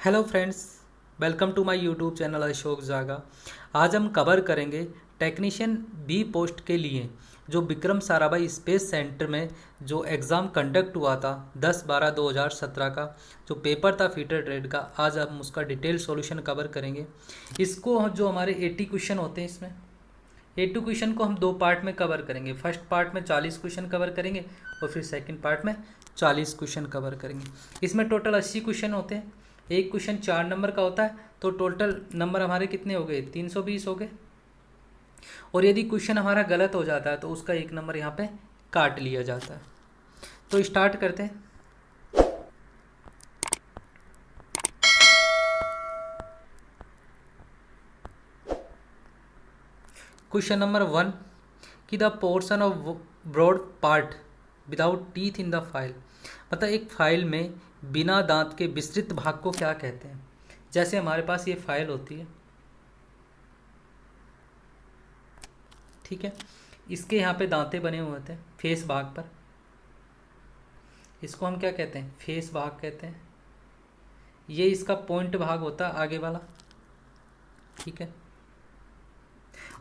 Hello friends, welcome to my YouTube channel Ashok Jaga. आज हम cover करेंगे टेक्नीशियन बी पोस्ट के लिए जो विक्रम साराभाई स्पेस सेंटर में जो एग्ज़ाम कंडक्ट हुआ था 10/12/2017 का, जो पेपर था फीटर ट्रेड का। आज हम उसका डिटेल सॉल्यूशन कवर करेंगे। इसको जो हमारे 80 क्वेश्चन होते हैं, इसमें 80 क्वेश्चन को हम दो पार्ट में कवर करेंगे। फर्स्ट पार्ट में 40 क्वेश्चन कवर करेंगे और फिर सेकंड पार्ट में 40 क्वेश्चन कवर करेंगे। इसमें टोटल 80 क्वेश्चन होते हैं। एक क्वेश्चन 4 नंबर का होता है, तो टोटल नंबर हमारे कितने हो गए? 320 हो गए। और यदि क्वेश्चन हमारा गलत हो जाता है तो उसका एक नंबर यहाँ पे काट लिया जाता है। तो स्टार्ट करते हैं। क्वेश्चन नंबर 1 कि the portion of broad part without teeth in the file, मतलब एक फाइल में बिना दांत के विस्तृत भाग को क्या कहते हैं? जैसे हमारे पास ये फाइल होती है, ठीक है, इसके यहाँ पे दांते बने हुए होते हैं फेस भाग पर। इसको हम क्या कहते हैं? फेस भाग कहते हैं। ये इसका पॉइंट भाग होता है आगे वाला, ठीक है।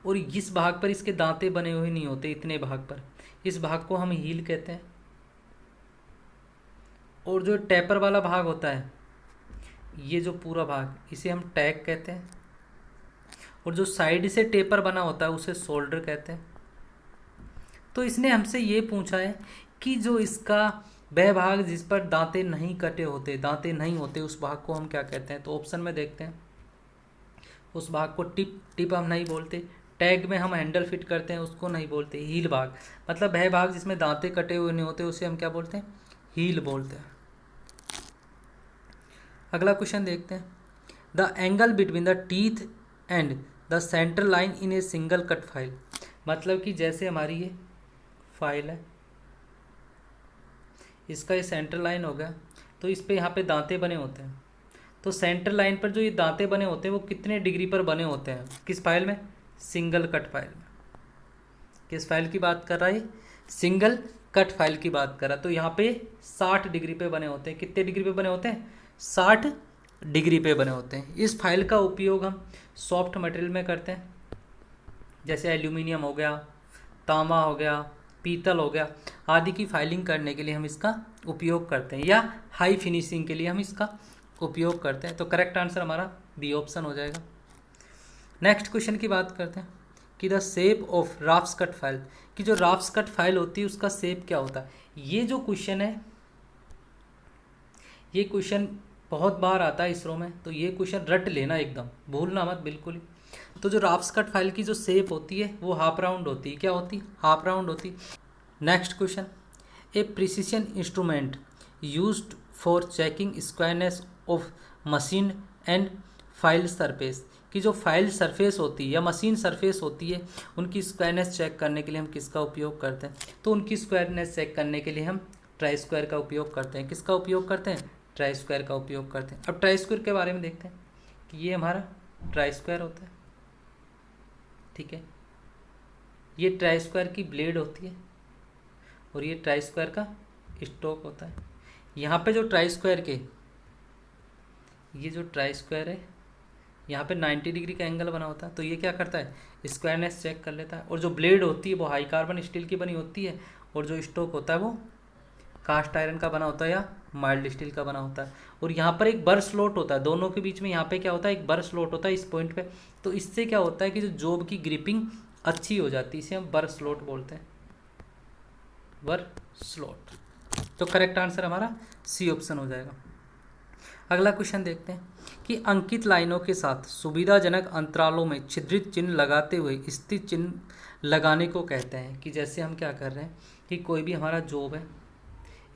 और इस भाग पर इसके दांते बने हुए नहीं होते, इतने भाग पर। इस भाग को हम हील कहते हैं। और जो टैपर वाला भाग होता है, ये जो पूरा भाग, इसे हम टैग कहते हैं। और जो साइड से टेपर बना होता है उसे शोल्डर कहते हैं। तो इसने हमसे ये पूछा है कि जो इसका वह भाग जिस पर दांते नहीं कटे होते, दांते नहीं होते, उस भाग को हम क्या कहते हैं? तो ऑप्शन में देखते हैं। उस भाग को टिप हम नहीं बोलते। टैग में हम हैंडल फिट करते हैं, उसको नहीं बोलते। हील भाग, मतलब वह भाग जिसमें दांते कटे हुए नहीं होते, उसे हम क्या बोलते हैं? हील बोलते हैं। अगला क्वेश्चन देखते हैं। The angle between the teeth and the centre line in a single cut file, मतलब कि जैसे हमारी ये फाइल है, इसका ये सेंटर लाइन हो गया, तो इस पे यहाँ पे दांते बने होते हैं। तो सेंटर लाइन पर जो ये दांते बने होते हैं वो कितने डिग्री पर बने होते हैं? किस फाइल में? सिंगल कट फाइल में। किस फाइल की बात कर रहा है? सिंगल कट फाइल की बात कर रहा है। तो यहाँ पे 60 डिग्री पे बने होते हैं। कितने डिग्री पे बने होते हैं? 60 डिग्री पे बने होते हैं। इस फाइल का उपयोग हम सॉफ्ट मटेरियल में करते हैं, जैसे एल्यूमिनियम हो गया, तांबा हो गया, पीतल हो गया आदि की फाइलिंग करने के लिए हम इसका उपयोग करते हैं, या हाई फिनिशिंग के लिए हम इसका उपयोग करते हैं। तो करेक्ट आंसर हमारा बी ऑप्शन हो जाएगा। नेक्स्ट क्वेश्चन की बात करते हैं कि द शेप ऑफ राफ्स कट फाइल, कि जो राफ्स कट फाइल होती है उसका शेप क्या होता है? ये जो क्वेश्चन है, ये क्वेश्चन बहुत बार आता है इसरो में, तो ये क्वेश्चन रट लेना, एकदम भूलना मत बिल्कुल ही। तो जो राफ्स कट फाइल की जो शेप होती है वो हाफ राउंड होती है। क्या होती? हाफ राउंड होती। Next question, A precision instrument used for checking squareness of machine and file surface, कि जो फाइल सरफेस होती है या मशीन सरफेस होती है, उनकी स्क्वायरनेस चेक करने के लिए हम किसका उपयोग करते हैं? तो उनकी स्क्वायरनेस चेक करने के लिए हम ट्राई स्क्वायर का उपयोग करते हैं। किसका उपयोग करते हैं? ट्राई स्क्वायर का उपयोग करते हैं। अब ट्राई स्क्वायर के बारे में देखते हैं कि ये हमारा ट्राई स्क्वायर होता है, ठीक है। ये ट्राई स्क्वायर की ब्लेड होती है और ये ट्राई स्क्वायर का स्टॉक होता है। यहाँ पे जो ट्राई स्क्वायर के, ये जो ट्राई स्क्वायर है, यहाँ पे 90 डिग्री का एंगल बना होता है, तो ये क्या करता है? स्क्वायरनेस चेक कर लेता है। और जो ब्लेड होती है वो हाई कार्बन स्टील की बनी होती है, और जो स्टॉक होता है वो कास्ट आयरन का बना होता है या माइल्ड स्टील का बना होता है। और यहाँ पर एक बर स्लॉट होता है दोनों के बीच में। यहाँ पे क्या होता है? एक बर स्लॉट होता है इस पॉइंट पे। तो इससे क्या होता है कि जो जॉब की ग्रिपिंग अच्छी हो जाती है, इसे हम बर स्लॉट बोलते हैं, बर स्लॉट। तो करेक्ट आंसर हमारा सी ऑप्शन हो जाएगा। अगला क्वेश्चन देखते हैं कि अंकित लाइनों के साथ सुविधाजनक अंतरालों में छिद्रित चिन्ह लगाते हुए स्थित चिन्ह लगाने को कहते हैं। कि जैसे हम क्या कर रहे हैं कि कोई भी हमारा जॉब है,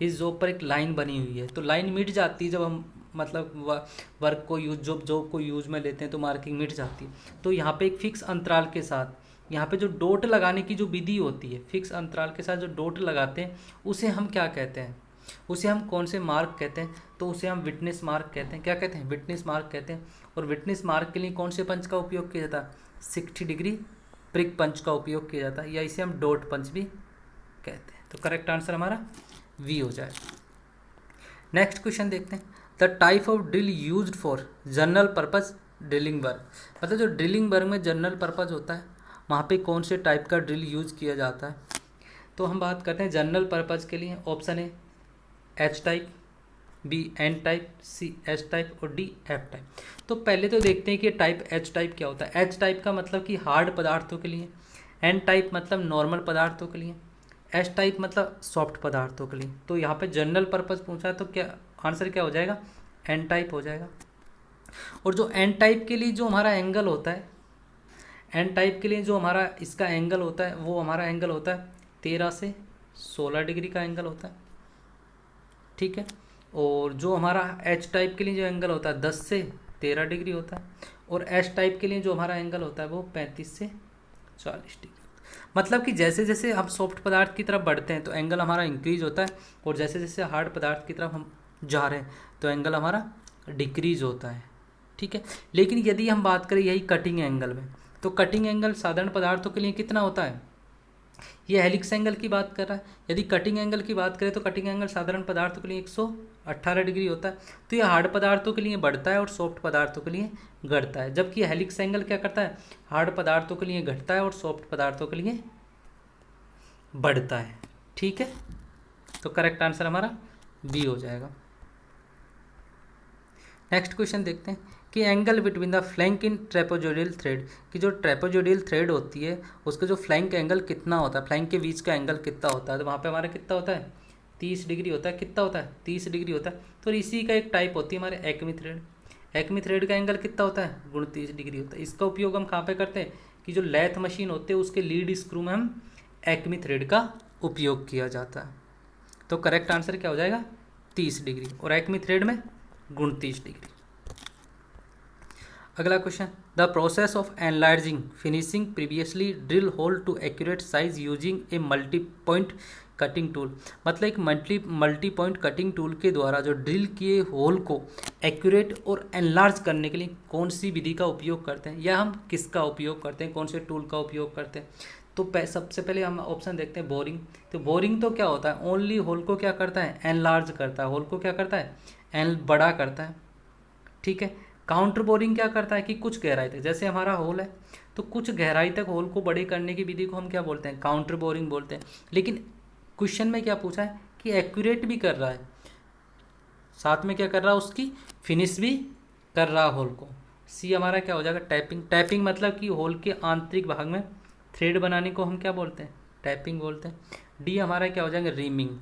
इस जॉब पर एक लाइन बनी हुई है, तो लाइन मिट जाती है जब हम मतलब वर्क को यूज जॉब को यूज में लेते हैं, तो मार्किंग मिट जाती है। तो यहाँ पे एक फिक्स अंतराल के साथ यहाँ पे जो डॉट लगाने की जो विधि होती है, फिक्स अंतराल के साथ जो डॉट लगाते हैं, उसे हम क्या कहते हैं? उसे हम कौन से मार्क कहते हैं? तो उसे हम विटनेस मार्क कहते हैं। क्या कहते हैं? विटनेस मार्क कहते हैं। और विटनेस मार्क के लिए कौन से पंच का उपयोग किया जाता है? 60 डिग्री प्रिक पंच का उपयोग किया जाता है, या इसे हम डॉट पंच भी कहते हैं। तो करेक्ट आंसर हमारा वी हो जाए। नेक्स्ट क्वेश्चन देखते हैं। The type of drill used for general purpose drilling work, मतलब जो ड्रिलिंग वर्क में जनरल पर्पस होता है वहाँ पे कौन से टाइप का ड्रिल यूज़ किया जाता है। तो हम बात करते हैं जनरल पर्पस के लिए, option A H type, B N type, C S type और डी एफ टाइप। तो पहले तो देखते हैं कि टाइप एच टाइप क्या होता है। एच टाइप का मतलब कि हार्ड पदार्थों के लिए, एन टाइप मतलब नॉर्मल पदार्थों के लिए, एस टाइप मतलब सॉफ्ट पदार्थों के लिए। तो यहाँ पे जनरल पर्पस पूछा है तो क्या आंसर क्या हो जाएगा, एन टाइप हो जाएगा। और जो एन टाइप के लिए जो हमारा एंगल होता है, एन टाइप के लिए जो हमारा इसका एंगल होता है वो हमारा एंगल होता है 13 से 16 डिग्री का एंगल होता है, ठीक है। और जो हमारा एच टाइप के लिए जो एंगल होता है 10 से 13 डिग्री होता है, और एस टाइप के लिए जो हमारा एंगल होता है वो 35 से 40 डिग्री। मतलब कि जैसे जैसे हम सॉफ्ट पदार्थ की तरफ बढ़ते हैं तो एंगल हमारा इंक्रीज होता है, और जैसे जैसे हार्ड पदार्थ की तरफ हम जा रहे हैं तो एंगल हमारा डिक्रीज होता है, ठीक है। लेकिन यदि हम बात करें यही कटिंग एंगल में, तो कटिंग एंगल साधारण पदार्थों के लिए कितना होता है, ये हेलिक्स एंगल की बात कर रहा है। यदि कटिंग एंगल की बात करें तो कटिंग एंगल साधारण पदार्थों के लिए 118 डिग्री होता है। तो ये हार्ड पदार्थों के लिए बढ़ता है और सॉफ्ट पदार्थों के लिए घटता है, जबकि हेलिक्स एंगल क्या करता है, हार्ड पदार्थों के लिए घटता है और सॉफ्ट पदार्थों के लिए बढ़ता है, ठीक है। तो करेक्ट आंसर हमारा बी हो जाएगा। नेक्स्ट क्वेश्चन देखते हैं कि angle between the flank in trapezoidal thread, कि जो ट्रेपेजोइडल थ्रेड होती है उसका जो फ्लैंक एंगल कितना होता है, फ्लैंक के बीच का एंगल कितना होता है। तो वहाँ पे हमारा कितना होता है, 30 डिग्री होता है। कितना होता है, 30 डिग्री होता है। तो इसी का एक टाइप होती है हमारे एक्मी थ्रेड। एक्मी थ्रेड का एंगल कितना होता है, 29 डिग्री होता है। इसका उपयोग हम कहाँ पे करते हैं कि जो लैथ मशीन होते हैं उसके लीड स्क्रू में हम एक्मी थ्रेड का उपयोग किया जाता है। तो करेक्ट आंसर क्या हो जाएगा, 30 डिग्री, और एक्मी थ्रेड में 29 डिग्री। अगला question, the process of enlarging finishing previously drill hole to accurate size using a multi point cutting tool, मतलब एक मल्टी पॉइंट कटिंग टूल के द्वारा जो ड्रिल किए होल को एक्यूरेट और एनलार्ज करने के लिए कौन सी विधि का उपयोग करते हैं, या हम किसका उपयोग करते हैं, कौन से टूल का उपयोग करते हैं। तो सबसे पहले हम ऑप्शन देखते हैं बोरिंग। तो बोरिंग तो क्या होता है, ओनली होल को क्या करता है, एनलार्ज करता है, होल को क्या करता है, बड़ा करता है, ठीक है। काउंटर बोरिंग क्या करता है कि कुछ गहराई तक, जैसे हमारा होल है तो कुछ गहराई तक होल को बड़े करने की विधि को हम क्या बोलते हैं, काउंटर बोरिंग बोलते हैं। लेकिन क्वेश्चन में क्या पूछा है कि एक्यूरेट भी कर रहा है, साथ में क्या कर रहा है, उसकी फिनिश भी कर रहा है होल को। सी हमारा क्या हो जाएगा, टैपिंग। टैपिंग मतलब कि होल के आंतरिक भाग में थ्रेड बनाने को हम क्या बोलते हैं, टैपिंग बोलते हैं। डी हमारा क्या हो जाएगा, रीमिंग।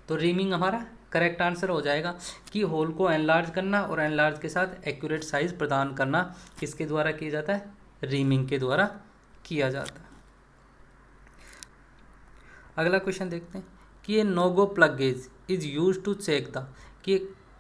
तो रीमिंग हमारा करेक्ट आंसर हो जाएगा कि होल को एनलार्ज करना और एनलार्ज के साथ एक्यूरेट साइज प्रदान करना किसके द्वारा किया जाता है, रीमिंग के द्वारा किया जाता है। अगला क्वेश्चन देखते हैं कि ये no go plug gauge is use to check the, कि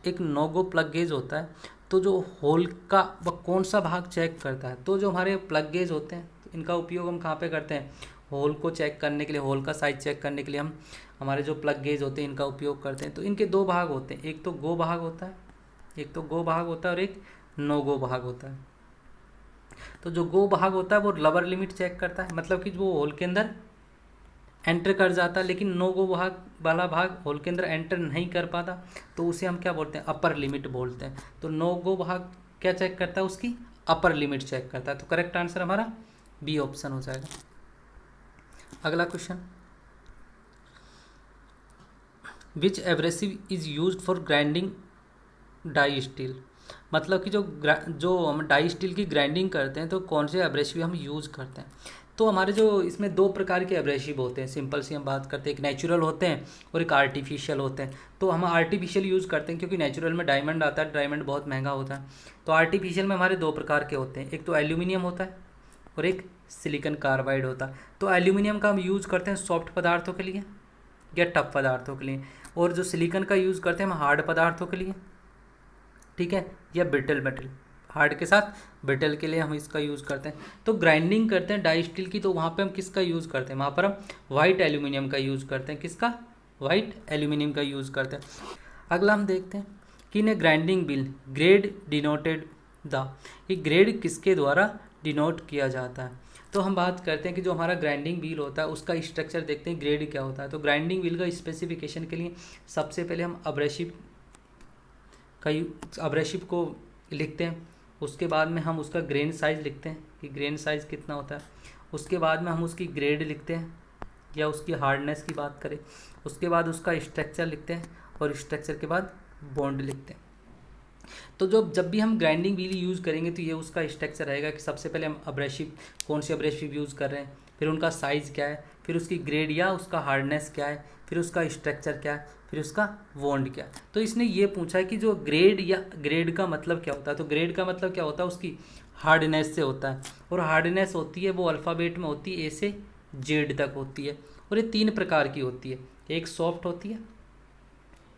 एक नो गो प्लग गेज होता है तो जो होल का वह कौन सा भाग चेक करता है। तो जो हमारे प्लग गेज होते हैं तो इनका उपयोग हम कहाँ पे करते हैं, होल को चेक करने के लिए, होल का साइज चेक करने के लिए हम हमारे जो प्लग गेज होते हैं इनका उपयोग करते हैं। तो इनके दो भाग होते हैं, एक तो गो भाग होता है, एक तो गो भाग होता है और एक नो गो भाग होता है। तो जो गो भाग होता है वो लवर लिमिट चेक करता है, मतलब कि वो होल के अंदर एंटर कर जाता है, लेकिन नो गो भाग वाला भाग होल के अंदर एंटर नहीं कर पाता, तो उसे हम क्या बोलते हैं, अपर लिमिट बोलते हैं। तो नो गो भाग क्या चेक करता है, उसकी अपर लिमिट चेक करता है। तो करेक्ट आंसर हमारा बी ऑप्शन हो जाएगा। अगला question, which abrasive is use for grinding die steel, मतलब कि जो हम डाई स्टील की ग्राइंडिंग करते हैं तो कौन से एब्रेसिव हम यूज़ करते हैं। तो हमारे जो इसमें दो प्रकार के एब्रेसिव होते हैं, सिंपल सी हम बात करते हैं, एक नेचुरल होते हैं और एक आर्टिफिशियल होते हैं। तो हम आर्टिफिशियल यूज़ करते हैं क्योंकि नेचुरल में डायमंड आता है, डायमंड बहुत महंगा होता है। तो आर्टिफिशियल में हमारे दो प्रकार के होते हैं, एक तो एल्यूमिनियम होता है और एक सिलिकॉन कार्बाइड होता है। तो एल्यूमिनियम का हम यूज़ करते हैं सॉफ्ट पदार्थों के लिए या टफ पदार्थों के लिए, और जो सिलिकॉन का यूज़ करते हैं हम हार्ड पदार्थों के लिए, ठीक है, या ब्रिटल मेटल, हार्ड के साथ ब्रिटल के लिए हम इसका यूज़ करते हैं। तो ग्राइंडिंग करते हैं डाई स्टील की, तो वहाँ पे हम किसका यूज़ करते हैं, वहाँ पर हम वाइट एल्यूमिनियम का यूज़ करते हैं। किसका, वाइट एल्यूमिनियम का यूज़ करते हैं। अगला हम देखते हैं कि in a grinding wheel grade denoted the, ये ग्रेड किसके द्वारा डिनोट किया जाता है। तो हम बात करते हैं कि जो हमारा ग्राइंडिंग व्हील होता है उसका स्ट्रक्चर देखते हैं, ग्रेड क्या होता है। तो ग्राइंडिंग व्हील का स्पेसिफिकेशन के लिए सबसे पहले हम अब्रेसिव कई अब्रेसिव को लिखते हैं, उसके बाद में हम उसका ग्रेन साइज लिखते हैं कि ग्रेन साइज कितना होता है, उसके बाद में हम उसकी ग्रेड लिखते हैं या उसकी हार्डनेस की बात करें, उसके बाद उसका स्ट्रक्चर लिखते हैं और स्ट्रक्चर के बाद बॉन्ड लिखते हैं। तो जब भी हम ग्राइंडिंग व्हील यूज़ करेंगे तो ये उसका स्ट्रक्चर रहेगा कि सबसे पहले हम अब्रेसिव कौन से अब्रेसिव यूज़ कर रहे हैं, फिर उनका साइज़ क्या है, फिर उसकी ग्रेड या उसका हार्डनेस क्या है, फिर उसका स्ट्रक्चर क्या है, फिर उसका वॉन्ड क्या है। तो इसने ये पूछा है कि जो ग्रेड या ग्रेड का मतलब क्या होता है, तो ग्रेड का मतलब क्या होता है, उसकी हार्डनेस से होता है, और हार्डनेस होती है वो अल्फ़ाबेट में होती है, ए से जेड तक होती है, और ये 3 प्रकार की होती है, एक सॉफ्ट होती है,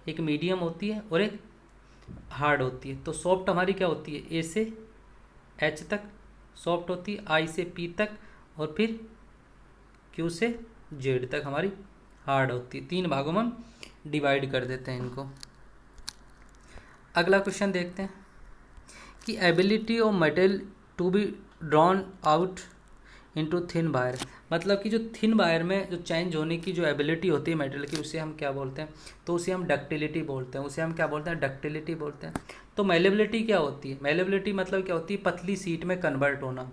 एक मीडियम होती है और एक हार्ड होती है। तो सॉफ्ट हमारी क्या होती है, ए से एच तक सॉफ्ट होती है, आई से पी तक, और फिर क्यू से जेड तक हमारी हार्ड होती है। 3 भागों में हम डिवाइड कर देते हैं इनको। अगला क्वेश्चन देखते हैं कि ability of metal to be drawn out into thin wire, मतलब कि जो थिन वायर में जो चेंज होने की जो एबिलिटी होती है मेटल की, उसे हम क्या बोलते हैं, तो उसे हम डक्टिलिटी बोलते हैं, उसे हम क्या बोलते हैं, डक्टिलिटी बोलते हैं। तो मेलेबिलिटी क्या होती है, मेलेबिलिटी मतलब क्या होती है, पतली सीट में कन्वर्ट होना।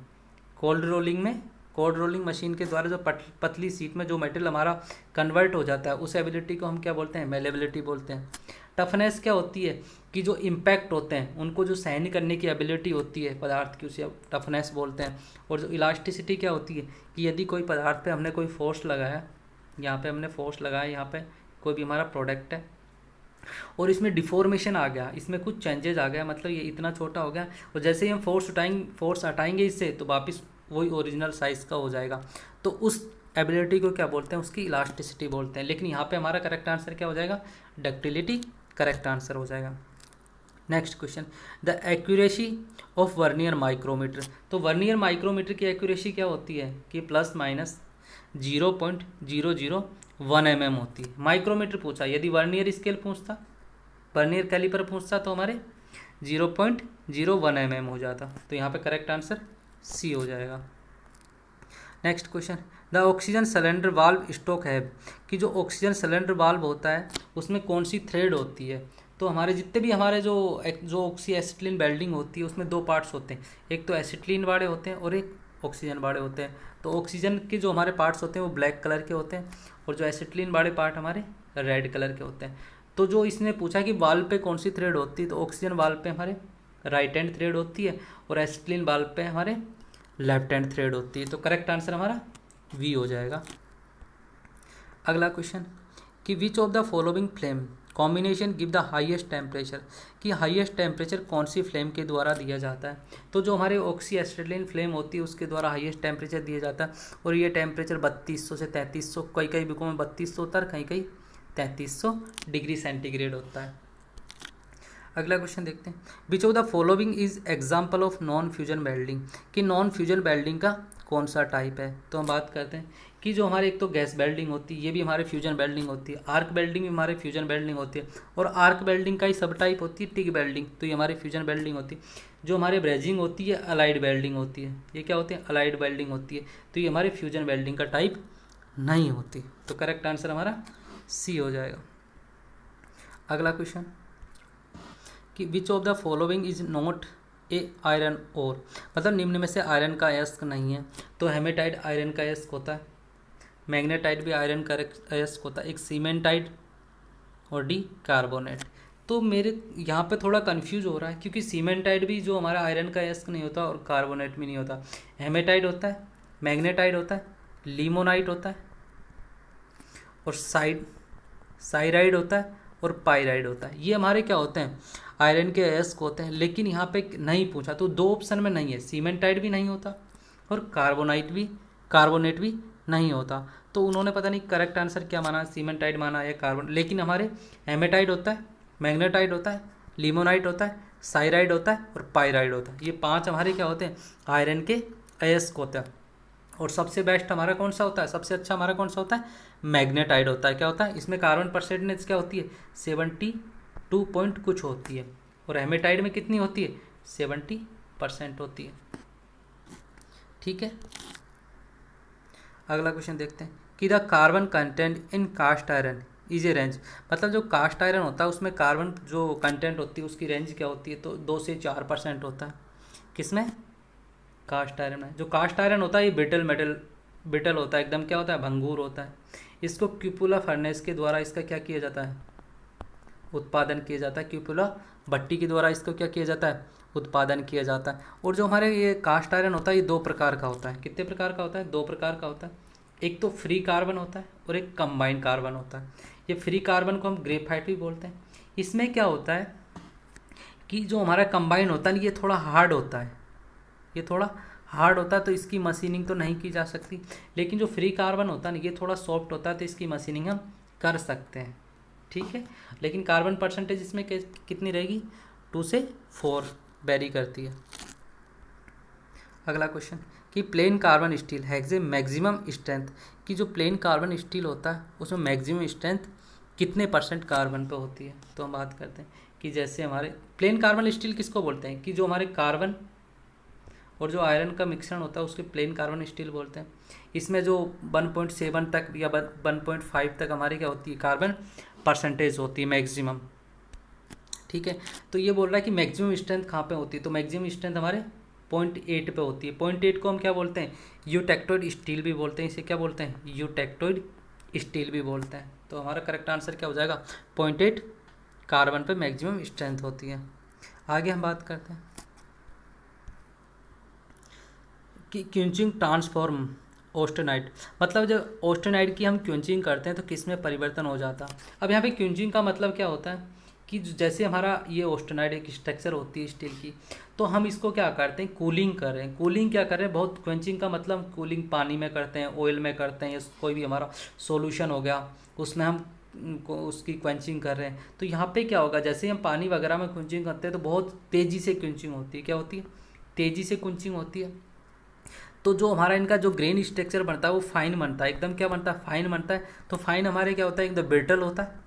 कोल्ड रोलिंग मशीन के द्वारा जो पतली सीट में जो मेटल हमारा कन्वर्ट हो जाता है, उस एबिलिटी को हम क्या बोलते हैं, मेलेबिलिटी बोलते हैं। टफनेस क्या होती है कि जो इम्पैक्ट होते हैं उनको जो सहन करने की एबिलिटी होती है पदार्थ की, उसे टफनेस बोलते हैं। और जो इलास्टिसिटी क्या होती है कि यदि कोई पदार्थ पे हमने कोई फोर्स लगाया, यहाँ पे हमने फोर्स लगाया, यहाँ पे कोई भी हमारा प्रोडक्ट है और इसमें डिफॉर्मेशन आ गया, इसमें कुछ चेंजेस आ गया, मतलब ये इतना छोटा हो गया, और जैसे ही हम फोर्स हटाएंगे इससे तो वापस वही ओरिजिनल साइज़ का हो जाएगा। तो उस एबिलिटी को क्या बोलते हैं, उसकी इलास्टिसिटी बोलते हैं। लेकिन यहाँ पे हमारा करेक्ट आंसर क्या हो जाएगा, डक्टिलिटी करेक्ट आंसर हो जाएगा। Next question, the accuracy of vernier micrometer. तो वर्नियर माइक्रोमीटर की एक्यूरेसी क्या होती है कि प्लस माइनस 0.001 mm होती है। माइक्रोमीटर पूछा, यदि वर्नियर स्केल पूछता, वर्नियर कैलिपर पूछता तो हमारे 0.01 mm हो जाता। तो यहाँ पे करेक्ट आंसर सी हो जाएगा। Next question, the oxygen cylinder valve stock है कि जो ऑक्सीजन सिलेंडर वाल्व होता है उसमें कौन सी थ्रेड होती है। तो हमारे जितने भी हमारे जो ऑक्सी एसिटिलीन वेल्डिंग होती है उसमें 2 पार्ट्स होते हैं, एक तो एसिटिलीन वाले होते हैं और एक ऑक्सीजन वाले होते हैं। तो ऑक्सीजन के जो हमारे पार्ट्स होते हैं वो ब्लैक कलर के होते हैं और जो एसिटिलीन वाले पार्ट हमारे रेड कलर के होते हैं। तो जो इसने पूछा कि वाल्व पे कौन सी थ्रेड होती है, तो ऑक्सीजन वाल्व पे हमारे राइट हैंड थ्रेड होती है और एसिटिलीन वाल्व पे हमारे लेफ्ट हैंड थ्रेड होती है। तो करेक्ट आंसर हमारा वी हो जाएगा। अगला क्वेश्चन कि which of the following flame combination give the highest temperature, कि हाईएस्ट टेम्परेचर कौन सी फ्लेम के द्वारा दिया जाता है। तो जो हमारे ऑक्सी एसिटिलीन फ्लेम होती है उसके द्वारा हाईएस्ट टेम्परेचर दिया जाता है और ये टेम्परेचर 3200 से 3300, कई बुकों में 3200 होता है, कहीं 3300 डिग्री सेंटीग्रेड होता है। अगला क्वेश्चन देखते हैं, विच of the following is example of non fusion welding, कि नॉन फ्यूजन वेल्डिंग का कौन सा टाइप है। तो हम बात करते हैं कि जो हमारे एक तो गैस वेल्डिंग होती है, ये भी हमारे फ्यूजन वेल्डिंग होती है, आर्क वेल्डिंग भी हमारे फ्यूजन वेल्डिंग होती है, और आर्क वेल्डिंग का ही सब टाइप होती है टिग वेल्डिंग, तो ये हमारी फ्यूजन वेल्डिंग होती है। जो हमारे ब्रेजिंग होती है अलाइड वेल्डिंग होती है, ये क्या होती है, अलाइड वेल्डिंग होती है, तो ये हमारे फ्यूजन वेल्डिंग का टाइप नहीं होती। तो करेक्ट आंसर हमारा सी हो जाएगा। अगला क्वेश्चन कि which of the following is not a iron ore, मतलब निम्न में से आयरन का अयस्क नहीं है। तो हेमेटाइट आयरन का अयस्क होता है, मैग्नेटाइट भी आयरन का अयस्क होता है, एक सीमेंटाइट और डी कार्बोनेट। तो मेरे यहाँ पे थोड़ा कंफ्यूज हो रहा है क्योंकि सीमेंटाइट भी जो हमारा आयरन का अयस्क नहीं होता और कार्बोनेट भी नहीं होता। हेमेटाइट होता है, मैग्नेटाइट होता है, लिमोनाइट होता है और साइराइड होता है और पाइराइड होता है। ये हमारे क्या होते हैं, आयरन के अयस्क होते हैं। लेकिन यहाँ पे नहीं पूछा, तो 2 ऑप्शन में नहीं है, सीमेंटाइट भी नहीं होता और कार्बोनेट भी नहीं होता। तो उन्होंने पता नहीं करेक्ट आंसर क्या माना, सीमेंटाइट माना या कार्बन। लेकिन हमारे हेमेटाइट होता है, मैग्नेटाइट होता है, लिमोनाइट होता है, साइराइड होता है और पाइराइड होता है। ये 5 हमारे क्या होते हैं, आयरन के अयस्क होते हैं। और सबसे बेस्ट हमारा कौन सा होता है, सबसे अच्छा हमारा कौन सा होता है, मैग्नेटाइट होता है। क्या होता है, इसमें कार्बन परसेंटेज क्या होती है, 72 पॉइंट कुछ होती है, और हेमेटाइट में कितनी होती है, 70% होती है। ठीक है, अगला क्वेश्चन देखते हैं कि the carbon content in cast iron is range, मतलब जो कास्ट आयरन होता है उसमें कार्बन जो कंटेंट होती है उसकी रेंज क्या होती है, तो 2 से 4% होता है। किसमें? कास्ट आयरन में। जो कास्ट आयरन होता है ये ब्रिटल होता है एकदम, क्या होता है, भंगूर होता है। इसको क्यूपुला फर्नेस के द्वारा इसका क्या किया जाता है, उत्पादन किया जाता है। क्यूपुला भट्टी के द्वारा इसको क्या किया जाता है, उत्पादन किया जाता है। और जो हमारे ये कास्ट आयरन होता है ये 2 प्रकार का होता है। कितने प्रकार का होता है? 2 प्रकार का होता है। एक तो फ्री कार्बन होता है और एक कंबाइंड कार्बन होता है। ये फ्री कार्बन को हम ग्रेफाइट भी बोलते हैं। इसमें क्या होता है कि जो हमारा कंबाइंड होता है ये थोड़ा हार्ड होता है, ये थोड़ा हार्ड होता है, तो इसकी मशीनिंग तो नहीं की जा सकती। लेकिन जो फ्री कार्बन होता है ना ये थोड़ा सॉफ्ट होता है, तो इसकी मशीनिंग हम कर सकते हैं। ठीक है, लेकिन कार्बन परसेंटेज इसमें कितनी रहेगी, 2 से 4 वेरी करती है। अगला क्वेश्चन कि plane carbon steel has a maximum strength, कि जो प्लेन कार्बन स्टील होता है उसमें मैक्सिमम स्ट्रेंथ कितने % कार्बन पे होती है। तो हम बात करते हैं कि जैसे हमारे प्लेन कार्बन स्टील किसको बोलते हैं, कि जो हमारे कार्बन और जो आयरन का मिश्रण होता है उसके प्लेन कार्बन स्टील बोलते हैं। इसमें जो 1.7 तक या 1.5 तक हमारी क्या होती है, कार्बन परसेंटेज होती है मैक्सिमम। ठीक है, तो ये बोल रहा है कि मैक्सिमम स्ट्रेंथ कहाँ पे होती है, तो मैक्सिमम स्ट्रेंथ हमारे 0.8 पे होती है। 0.8 को हम क्या बोलते हैं, यूटेक्टोइड स्टील भी बोलते हैं। इसे क्या बोलते हैं, यूटेक्टोइड स्टील भी बोलते हैं। तो हमारा करेक्ट आंसर क्या हो जाएगा, 0.8 कार्बन पे मैक्सिमम स्ट्रेंथ होती है। आगे हम बात करते हैं कि क्विंचिंग ट्रांसफॉर्म ऑस्टेनाइड, मतलब जब ऑस्टेनाइड की हम क्विंचिंग करते हैं तो किस में परिवर्तन हो जाता है। अब यहाँ पे क्विंचिंग का मतलब क्या होता है कि जैसे हमारा ये ऑस्टेनाइड एक स्ट्रक्चर होती है स्टील की, तो हम इसको क्या करते हैं, कूलिंग कर रहे हैं। कूलिंग क्या कर रहे हैं, बहुत क्वेंचिंग का मतलब कूलिंग पानी में करते हैं, ऑयल में करते हैं, या कोई भी हमारा सॉल्यूशन हो गया उसमें हम उसकी क्वेंचिंग कर रहे हैं। तो यहाँ पे क्या होगा, जैसे हम पानी वगैरह में क्वेंचिंग करते हैं तो बहुत तेज़ी से क्वेंचिंग होती है। क्या होती है, तेज़ी से क्वेंचिंग होती है। तो जो हमारा इनका जो ग्रेन स्ट्रक्चर बनता है वो फाइन बनता है, एकदम क्या बनता है, फाइन बनता है। तो फाइन हमारे क्या होता है, एकदम ब्रिटल होता है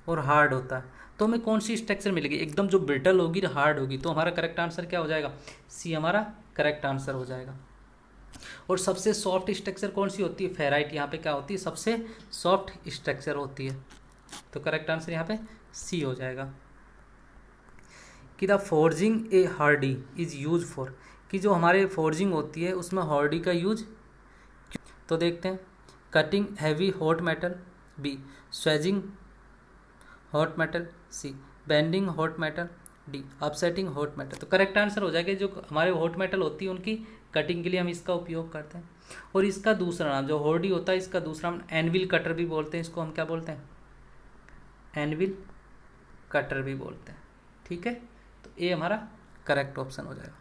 और हार्ड होता है। तो हमें कौन सी स्ट्रक्चर मिलेगी, एकदम जो ब्रिटल होगी हार्ड होगी। तो हमारा करेक्ट आंसर क्या हो जाएगा, सी हमारा करेक्ट आंसर हो जाएगा। और सबसे सॉफ्ट स्ट्रक्चर कौन सी होती है, फेराइट। यहाँ पे क्या होती है, सबसे सॉफ्ट स्ट्रक्चर होती है। तो करेक्ट आंसर यहाँ पे सी हो जाएगा। कि the forging A Hardy is use for, कि जो हमारे फोर्जिंग होती है उसमें हार्डी का यूज, तो देखते हैं, cutting heavy hot metal, B swaging hot metal, C bending hot metal, D upsetting hot metal. तो करेक्ट आंसर हो जाएगा जो हमारे हॉट मेटल होती है उनकी कटिंग के लिए हम इसका उपयोग करते हैं। और इसका दूसरा नाम जो हार्डी होता है इसका दूसरा नाम एनविल कटर भी बोलते हैं। इसको हम क्या बोलते हैं, एनविल कटर भी बोलते हैं। ठीक है, तो ये हमारा करेक्ट ऑप्शन हो जाएगा।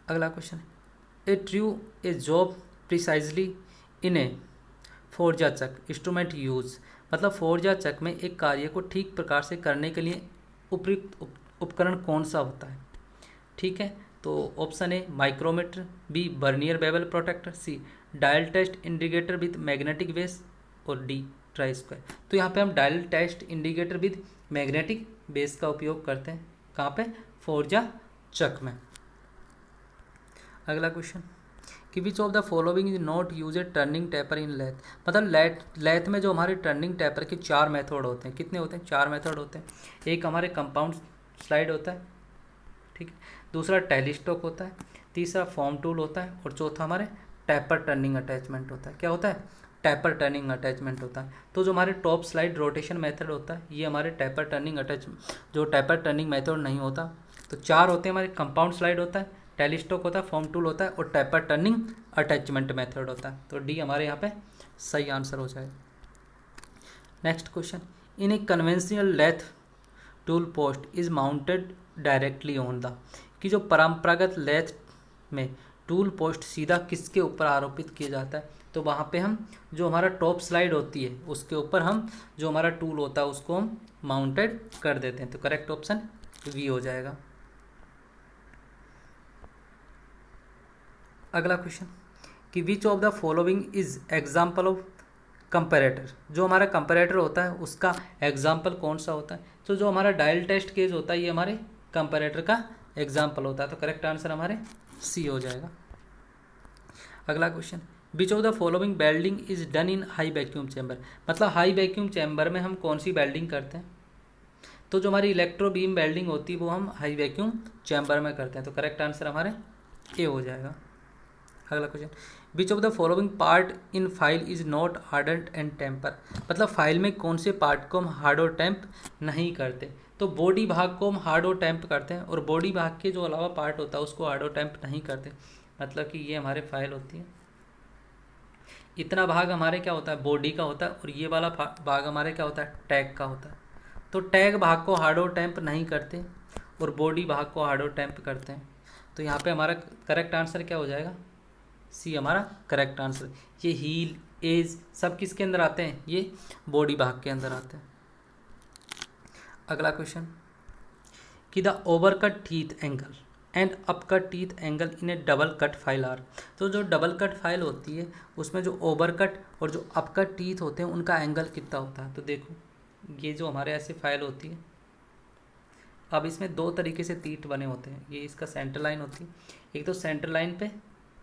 अगला question, a true a job precisely in a four jaw chuck instrument use, मतलब फोर्जा चक में एक कार्य को ठीक प्रकार से करने के लिए उपयुक्त उपकरण कौन सा होता है। ठीक है, तो option A micrometer, B vernier bevel protractor, C dial test indicator with magnetic base, और डी ट्राई स्क्वायर। तो यहाँ पे हम dial test indicator with magnetic base का उपयोग करते हैं। कहाँ पे, फोर्जा चक में। अगला क्वेश्चन कि which of the following is not use a turning taper in lathe, मतलब लेथ में जो हमारे टर्निंग टेपर के 4 मेथड होते हैं। कितने होते हैं, 4 मेथड होते हैं। एक हमारे कंपाउंड स्लाइड होता है, ठीक है, दूसरा टेलीस्टोक होता है, तीसरा फॉर्म टूल होता है, और चौथा हमारे टेपर टर्निंग अटैचमेंट होता है। क्या होता है, टेपर टर्निंग अटैचमेंट होता है। तो जो हमारे टॉप स्लाइड रोटेशन मेथड होता है ये हमारे टेपर टर्निंग जो टेपर टर्निंग मेथड नहीं होता। तो 4 होते हैं हमारे, कंपाउंड स्लाइड होता है, टेलीस्टोक होता है, फॉर्म टूल होता है, और टेपर टर्निंग अटैचमेंट मेथड होता है। तो डी हमारे यहाँ पे सही आंसर हो जाएगा। Next question, in a conventional lathe tool post is mounted directly on the, कि जो परंपरागत लेथ में टूल पोस्ट सीधा किसके ऊपर आरोपित किया जाता है। तो वहाँ पे हम जो हमारा टॉप स्लाइड होती है उसके ऊपर हम जो हमारा टूल होता है उसको हम माउंटेड कर देते हैं। तो करेक्ट ऑप्शन वी हो जाएगा। अगला क्वेश्चन कि which of the following is example of comparator, जो हमारा कंपेरेटर होता है उसका एग्जाम्पल कौन सा होता है। तो जो हमारा डायल टेस्ट केज होता है ये हमारे कंपेरेटर का एग्जाम्पल होता है। तो करेक्ट आंसर हमारे सी हो जाएगा। अगला question which of the following welding is done in high vacuum chamber, मतलब हाई वैक्यूम चैम्बर में हम कौन सी वेल्डिंग करते हैं, तो जो हमारी इलेक्ट्रो बीम वेल्डिंग होती है वो हम हाई वैक्यूम चैम्बर में करते हैं। तो करेक्ट आंसर हमारे ए हो जाएगा। अगला question, which of the following part in file is not hardened and temper, मतलब फाइल में कौन से पार्ट को हम हार्ड और टेम्प नहीं करते, तो बॉडी भाग को हम हार्ड और टेम्प करते हैं और बॉडी भाग के जो अलावा पार्ट होता है उसको हार्ड और टेम्प नहीं करते। मतलब कि ये हमारे फाइल होती है, इतना भाग हमारे क्या होता है बॉडी का होता है और ये वाला भाग हमारे क्या होता है टैग का होता है। तो टैग भाग को हार्ड और टेम्प नहीं करते और बॉडी भाग को हार्ड और टेम्प करते हैं। तो यहाँ पे हमारा करेक्ट आंसर क्या हो जाएगा, सी हमारा करेक्ट आंसर। ये हील एज सब किसके अंदर आते हैं, ये बॉडी भाग के अंदर आते हैं। अगला क्वेश्चन, कि the overcut teeth angle and upcut teeth angle in a double cut file are, तो जो डबल कट फाइल होती है उसमें जो ओवरकट और जो अपकट टीथ होते हैं उनका एंगल कितना होता है। तो देखो ये जो हमारे ऐसे फाइल होती है, अब इसमें दो तरीके से तीत बने होते हैं, ये इसका सेंटर लाइन होती है, एक तो सेंटर लाइन पे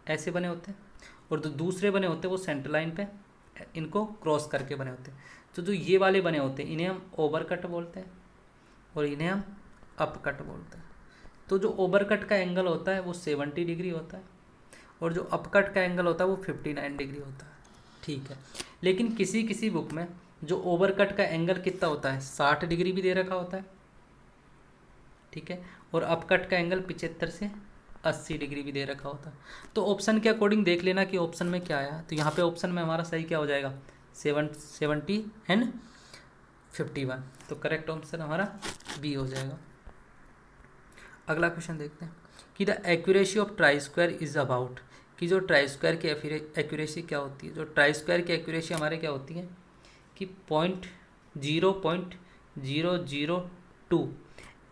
ऐसे बने होते हैं और जो दूसरे बने होते हैं वो सेंटर लाइन पे इनको क्रॉस करके बने होते हैं। तो जो ये वाले बने होते हैं इन्हें हम ओवर कट बोलते हैं और इन्हें हम अप कट बोलते हैं। तो जो ओवर कट का एंगल होता है वो 70 डिग्री होता है और जो अप कट का एंगल होता है वो 59 डिग्री होता है। ठीक है, लेकिन किसी किसी बुक में जो ओवर कट का एंगल कितना होता है 60 डिग्री भी दे रखा होता है, ठीक है, और अप कट का एंगल 75 से 80 डिग्री भी दे रखा होता है। तो ऑप्शन के अकॉर्डिंग देख लेना कि ऑप्शन में क्या आया। तो यहाँ पे ऑप्शन में हमारा सही क्या हो जाएगा 70 एंड 51, तो करेक्ट ऑप्शन हमारा बी हो जाएगा। अगला क्वेश्चन देखते हैं कि the accuracy of try square is about, कि जो ट्राई स्क्वायर की एक्यूरेसी क्या होती है, जो ट्राई स्क्वायर की एक्यूरेसी हमारे क्या होती है कि 0.0002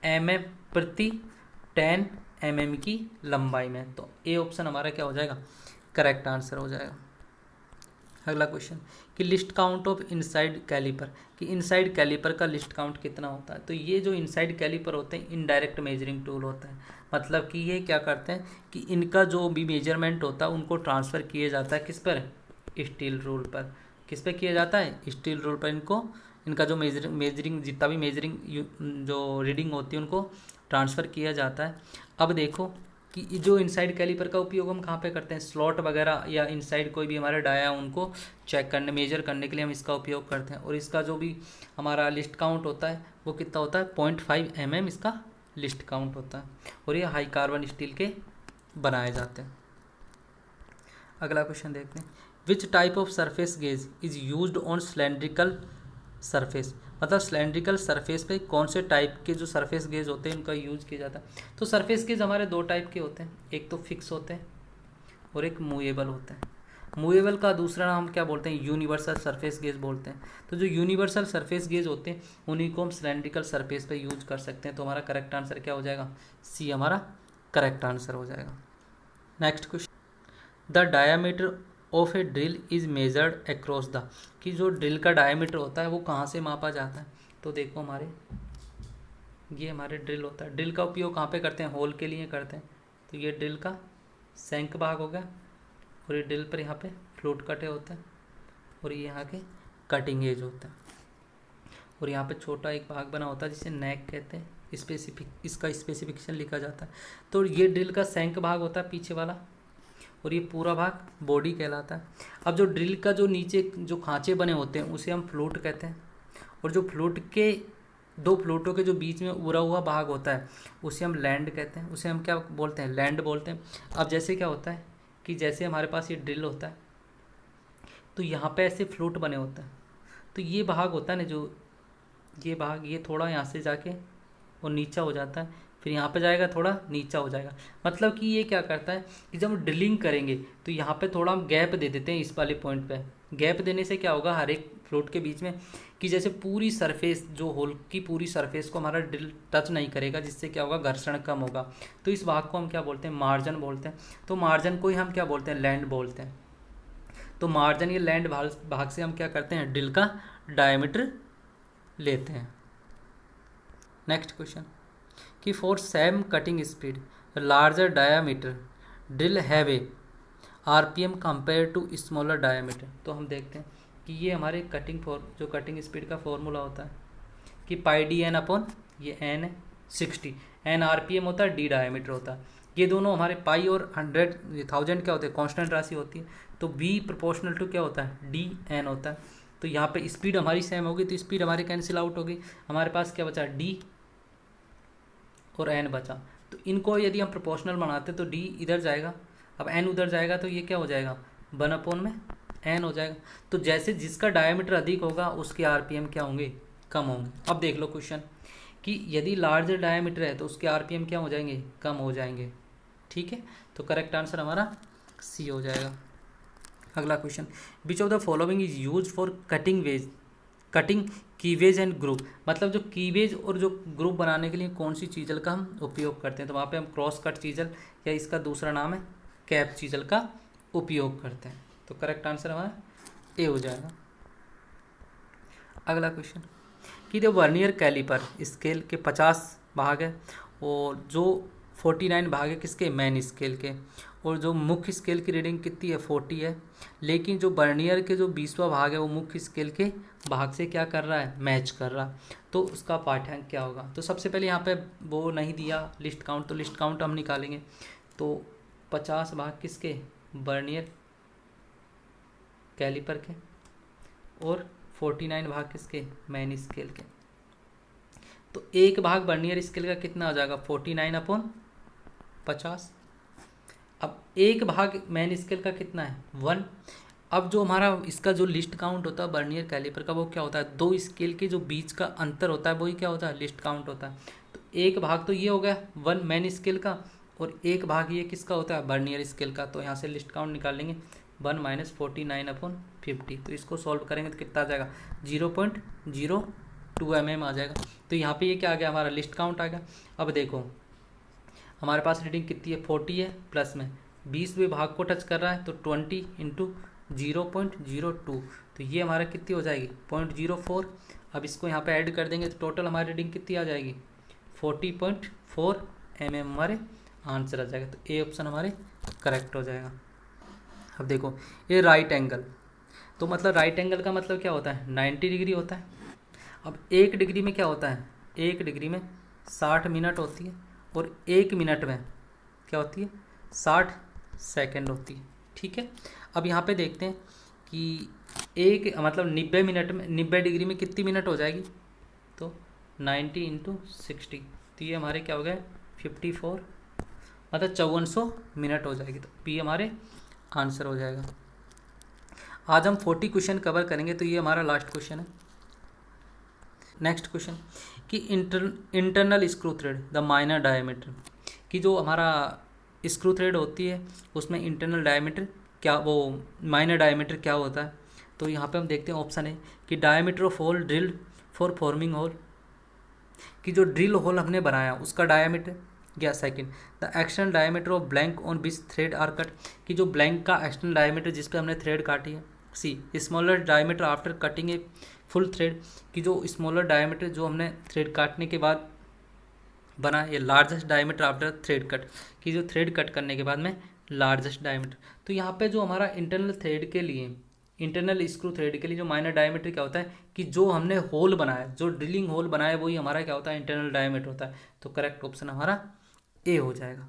mm प्रति 10 mm की लंबाई में। तो ए ऑप्शन हमारा क्या हो जाएगा करेक्ट आंसर हो जाएगा। अगला क्वेश्चन कि least count of inside caliper, कि इनसाइड कैलिपर का लिस्ट काउंट कितना होता है। तो ये जो इनसाइड कैलिपर होते हैं इनडायरेक्ट मेजरिंग टूल होता है, मतलब कि ये क्या करते हैं कि इनका जो भी मेजरमेंट होता है उनको ट्रांसफ़र किया जाता है किस पर, स्टील रूल पर। किस पे किया जाता है, स्टील रूल पर। इनका जो मेजरिंग जितना भी मेजरिंग जो रीडिंग होती है उनको ट्रांसफ़र किया जाता है। अब देखो कि जो इनसाइड कैलिपर का उपयोग हम कहाँ पे करते हैं, स्लॉट वगैरह या इनसाइड कोई भी हमारा डाया उनको चेक करने मेजर करने के लिए हम इसका उपयोग करते हैं। और इसका जो भी हमारा लिस्ट काउंट होता है वो कितना होता है 0.5 mm इसका लिस्ट काउंट होता है और ये हाई कार्बन स्टील के बनाए जाते हैं। अगला क्वेश्चन देखते हैं, which type of surface gauge is used on cylindrical surface, मतलब सिलेंड्रिकल सरफेस पे कौन से टाइप के जो सरफेस गेज होते हैं उनका यूज किया जाता है। तो सरफेस गेज हमारे दो टाइप के होते हैं, एक तो फिक्स होते हैं और एक मूवेबल होते हैं। मूवेबल का दूसरा नाम क्या बोलते हैं, यूनिवर्सल सरफेस गेज बोलते हैं। तो जो यूनिवर्सल सरफेस गेज होते हैं उन्हीं को हम सिलेंड्रिकल सरफेस पे यूज कर सकते हैं। तो हमारा करेक्ट आंसर क्या हो जाएगा, सी हमारा करेक्ट आंसर हो जाएगा। Next question, the diameter of A drill is measured across the, कि जो ड्रिल का डायमीटर होता है वो कहाँ से मापा जाता है। तो देखो हमारे ये हमारे ड्रिल होता है, ड्रिल का उपयोग कहाँ पे करते हैं, होल के लिए करते हैं। तो ये ड्रिल का सैंक भाग हो गया और ये ड्रिल पर यहाँ पे फ्लूट कटे होते हैं और ये यहाँ के कटिंग एज होता है और यहाँ पे छोटा एक भाग बना होता है जिसे नेक कहते हैं, इसका स्पेसिफिकेशन लिखा जाता है। तो ये ड्रिल का सैंक भाग होता है पीछे वाला और ये पूरा भाग बॉडी कहलाता है। अब जो ड्रिल का जो नीचे जो खांचे बने होते हैं उसे हम फ्लूट कहते हैं और जो फ्लूट के दो फ्लूटों के जो बीच में उड़ा हुआ भाग होता है उसे हम लैंड कहते हैं, उसे हम क्या बोलते हैं, लैंड बोलते हैं। अब जैसे क्या होता है कि जैसे हमारे पास ये ड्रिल होता है तो यहाँ पे ऐसे फ्लूट बने होते हैं, तो ये भाग होता है ना जो ये भाग ये थोड़ा यहाँ से जाके और नीचा हो जाता है, फिर यहाँ पे जाएगा थोड़ा नीचा हो जाएगा। मतलब कि ये क्या करता है कि जब हम ड्रिलिंग करेंगे तो यहाँ पे थोड़ा हम गैप दे देते हैं इस वाले पॉइंट पे। गैप देने से क्या होगा हर एक फ्लूट के बीच में कि जैसे पूरी सरफेस जो होल की पूरी सरफेस को हमारा ड्रिल टच नहीं करेगा, जिससे क्या होगा घर्षण कम होगा। तो इस भाग को हम क्या बोलते हैं, मार्जिन बोलते हैं। तो मार्जिन को ही हम क्या बोलते हैं, लैंड बोलते हैं। तो मार्जिन या लैंड भाग से हम क्या करते हैं, ड्रिल का डायमीटर लेते हैं। नेक्स्ट क्वेश्चन कि for same cutting speed larger diameter drill have a, RPM compare to smaller diameter. तो हम देखते हैं कि ये हमारे जो कटिंग स्पीड का फॉर्मूला होता है कि पाई डी एन अपॉन ये एन है 60, एन आरपीएम होता है, डी डायमीटर होता है। ये दोनों हमारे पाई और 100 1000 क्या होते हैं, कांस्टेंट राशि होती है। तो बी प्रोपोर्शनल टू क्या होता है, डी एन होता है। तो यहाँ पे स्पीड हमारी सेम होगी तो स्पीड हमारी कैंसिल आउट होगी, हमारे पास क्या बचा, डी और एन बचा। तो इनको यदि हम प्रोपोर्शनल बनाते तो डी इधर जाएगा, अब एन उधर जाएगा, तो ये क्या हो जाएगा 1 में एन हो जाएगा। तो जैसे जिसका डायमीटर अधिक होगा उसके आरपीएम क्या होंगे, कम होंगे। अब देख लो क्वेश्चन कि यदि लार्जर डायमीटर है तो उसके आरपीएम क्या हो जाएंगे, कम हो जाएंगे। ठीक है, तो करेक्ट आंसर हमारा सी हो जाएगा। अगला question, which of the following is use for cutting keyways and groove. मतलब जो कीवेज और जो ग्रुप बनाने के लिए कौन सी चीज़ल का हम उपयोग करते हैं, तो वहाँ पे हम क्रॉस कट चीज़ल या इसका दूसरा नाम है कैप चीज़ल का उपयोग करते हैं। तो करेक्ट आंसर हमारा ए हो जाएगा। अगला क्वेश्चन कि जो वर्नियर कैलिपर स्केल के 50 भाग है और जो 49 भाग है किसके, मेन स्केल के, और जो मुख्य स्केल की रीडिंग कितनी है 40 है, लेकिन जो वर्नियर के जो 20वां भाग है वो मुख्य स्केल के भाग से क्या कर रहा है, मैच कर रहा। तो उसका पाठ्यांक क्या होगा। तो सबसे पहले यहाँ पे वो नहीं दिया लिस्ट काउंट, तो लिस्ट काउंट हम निकालेंगे। तो 50 भाग किसके, वर्नियर कैलिपर के, और 49 भाग किसके, मेन स्केल के। तो एक भाग वर्नियर स्केल का कितना हो जाएगा 49/50। अब एक भाग मेन स्केल का कितना है 1। अब जो हमारा इसका जो लिस्ट काउंट होता है वर्नियर कैलिपर का वो क्या होता है, 2 स्केल के जो बीच का अंतर होता है वही क्या होता है, लिस्ट काउंट होता है। तो एक भाग तो ये हो गया 1 मेन स्केल का, और एक भाग ये किसका होता है, वर्नियर स्केल का। तो यहाँ से लिस्ट काउंट निकाल लेंगे 1 - 49/50। तो इसको सॉल्व करेंगे तो कितना आ जाएगा 0.02 mm आ जाएगा। तो यहाँ पे ये क्या आ गया, हमारा लिस्ट काउंट आ गया। अब देखो हमारे पास रीडिंग कितनी है 40 है, प्लस में 20वें भाग को टच कर रहा है तो 20 × 0.02, तो ये हमारा कितनी हो जाएगी 0.04। अब इसको यहाँ पे ऐड कर देंगे तो टोटल हमारी रीडिंग कितनी आ जाएगी 40.4 mm हमारे आंसर आ जाएगा। तो ए ऑप्शन हमारे करेक्ट हो जाएगा। अब देखो ये राइट एंगल, तो मतलब राइट एंगल का मतलब क्या होता है 90 डिग्री होता है। अब 1 डिग्री में क्या होता है, 1 डिग्री में 60 मिनट होती है, और 1 मिनट में क्या होती है 60 सेकंड होती है। ठीक है, अब यहाँ पे देखते हैं कि एक मतलब 90 मिनट में 90 डिग्री में कितनी मिनट हो जाएगी, तो 90 × 60, तो ये हमारे क्या हो गए 54, मतलब 5400 मिनट हो जाएगी। तो बी हमारे आंसर हो जाएगा। आज हम 40 क्वेश्चन कवर करेंगे, तो ये हमारा लास्ट क्वेश्चन है। नेक्स्ट क्वेश्चन कि internal screw thread the minor diameter, कि जो हमारा स्क्रू थ्रेड होती है उसमें इंटरनल डायमीटर क्या, वो माइनर डायमीटर क्या होता है। तो यहाँ पे हम देखते हैं ऑप्शन है कि diameter of hole drilled for forming hole, कि जो ड्रिल होल हमने बनाया उसका डायमीटर। या second the external diameter of blank on which thread are cut, कि जो ब्लैंक का एक्सटर्नल डायमीटर जिस पे हमने थ्रेड काटी है। सी smaller diameter after cutting a full thread, कि जो स्मॉलर डायमीटर जो हमने थ्रेड काटने के बाद बना, ये largest diameter after thread cut, कि जो थ्रेड कट करने के बाद में लार्जेस्ट डायमीटर। तो यहाँ पे जो हमारा इंटरनल थ्रेड के लिए, इंटरनल स्क्रू थ्रेड के लिए जो माइनर डायमीटर क्या होता है, कि जो हमने होल बनाया, जो ड्रिलिंग होल बनाया वही हमारा क्या होता है इंटरनल डायमीटर होता है। तो करेक्ट ऑप्शन हमारा ए हो जाएगा।